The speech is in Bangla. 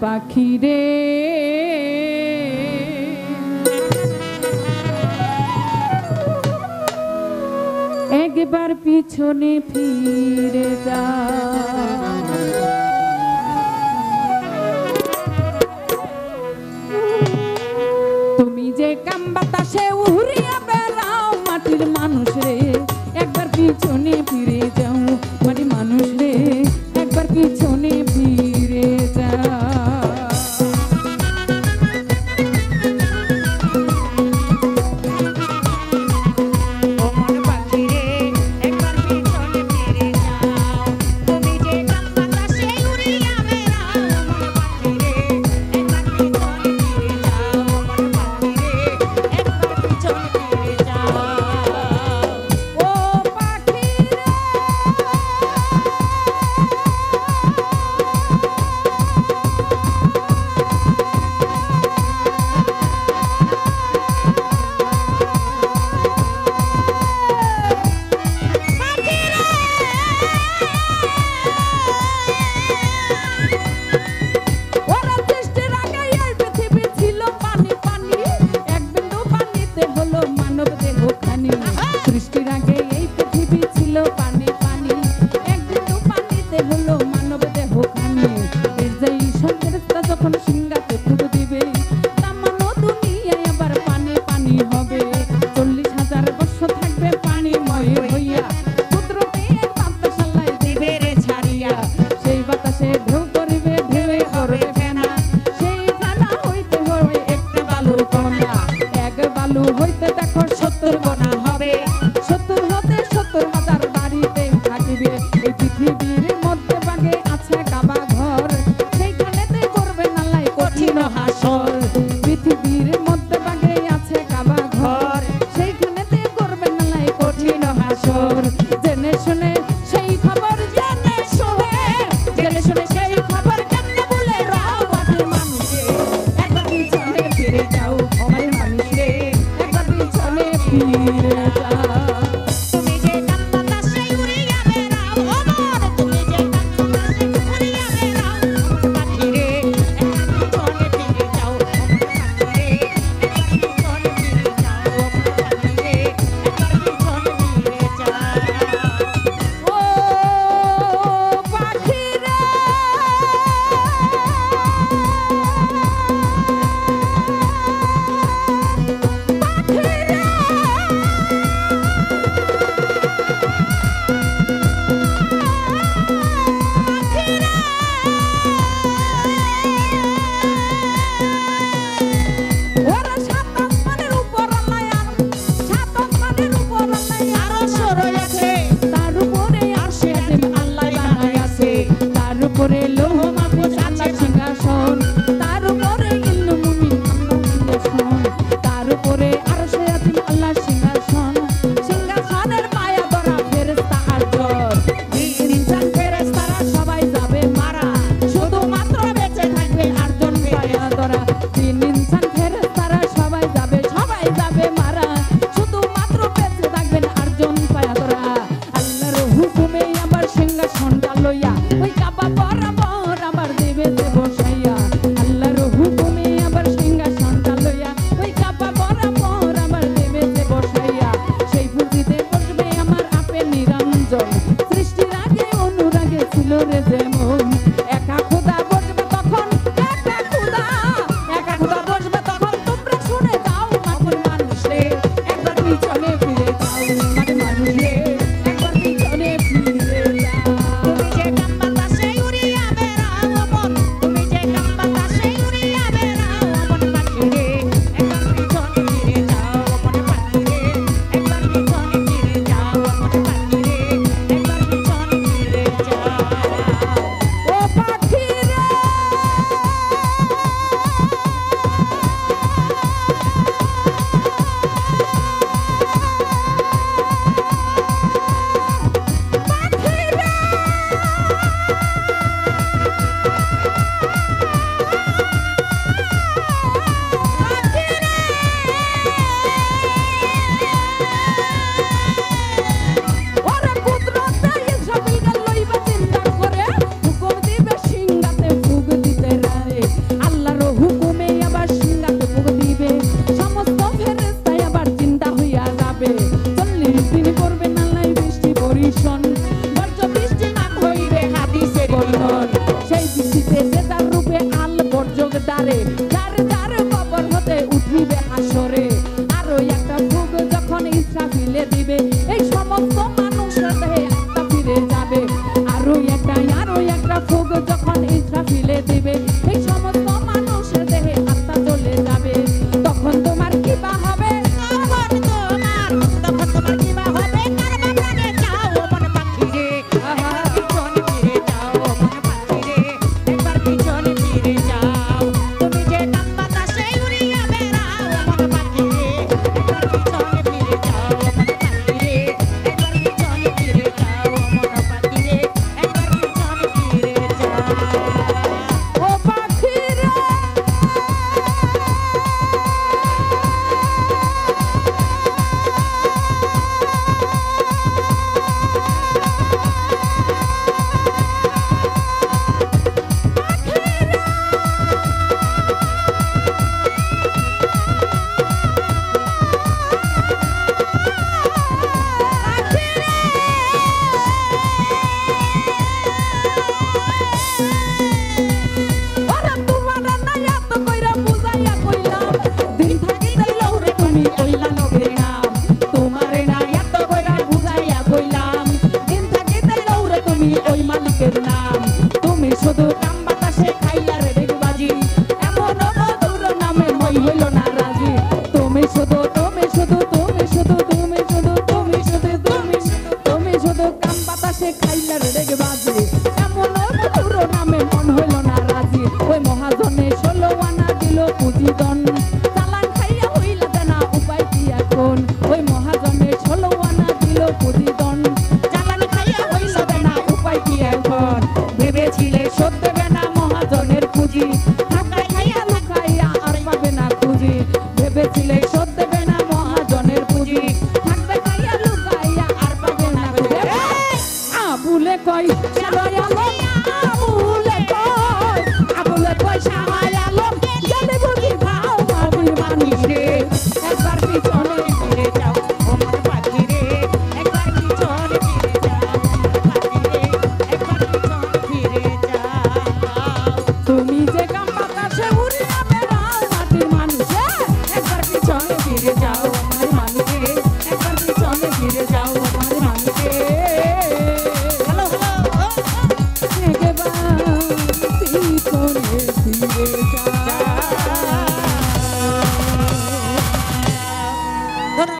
পাখি রে একবার পিছনে ফিরে যা তুমি যে কাম বাতাসে উড়িয়া বেড়াও মাটির মানুষ রে একবার পিছনে ফিরে যাও মাটির মানুষ রে একবার পিছনে ফিরে যা ভীষণ বর্জ্য বৃষ্টি নাম হইবে হাদিসের বন্ধন সেই বৃষ্টিতে যে তার রূপে আল বর্জক দ্বারে যারে যারে কবর হতে উঠিবে হাসরে আরো একটা ফুগ যখন ইসরাফিলে দিবে এই সমস্ত মানুষের দেহে আত্মা ফিরে যাবে আরো একটা ফুগ যখন ইসরাফিলে দিবে এই সমস্ত মানুষের দেহে আত্মা চলে যাবে তখন তোমার কি বা হবে তখন তোমার কি বা হবে কার বাগানে যাও মন পাখি রে একবার পিছনে ফিরে যাও মন পাখি রে একবার পিছনে ফিরে যাও তুমি যে কাম বাতাসে উড়িয়া বেড়াও মন পাখি রে একবার পিছনে ফিরে যাও মন পাখি রে একবার পিছনে ফিরে যাও মন পাখি রে একবার পিছনে ফিরে যাও ও পাখি রে ওরে তোমার না এত কইরা বুঝাইয়া কইলাম দিন থাকিতে লৌরে তুমি কইলা নবীর নাম তোমারে না এত কইরা বুঝাইয়া কইলাম দিন থাকিতে লৌরে তুমি ওই মালিকের নাম তুমি শুধু কাম বাতাসে খাইলা রে ডিগবাজি এমন মধুর নামে মই হইল না রাজি তুমি শুধু কাম বাতাসে খাইলা রে ডিগবাজি এমন মধুর নামে মন হইল না রাজি ওই মহাজনে 16 আনা দিল পুঁজিদন চালান খাইয়া হইল না উপায় কি এখন ওই মহাজনে 16 আনা দিল পুঁজিদন চালান খাইয়া হইল না উপায় কি এখন ভেবেছিলে শোধ দেবে না মহাজনের পুঁজি ঢাকায় খাইয়া লুকাইয়া আর পাবে না খুঁজি ভেবেছিলে শোধ দেবে না মহাজনের পুঁজি থাকবে খাইয়া লুকাইয়া আর পাবে না খুঁজি ভুলে কই চলো আলো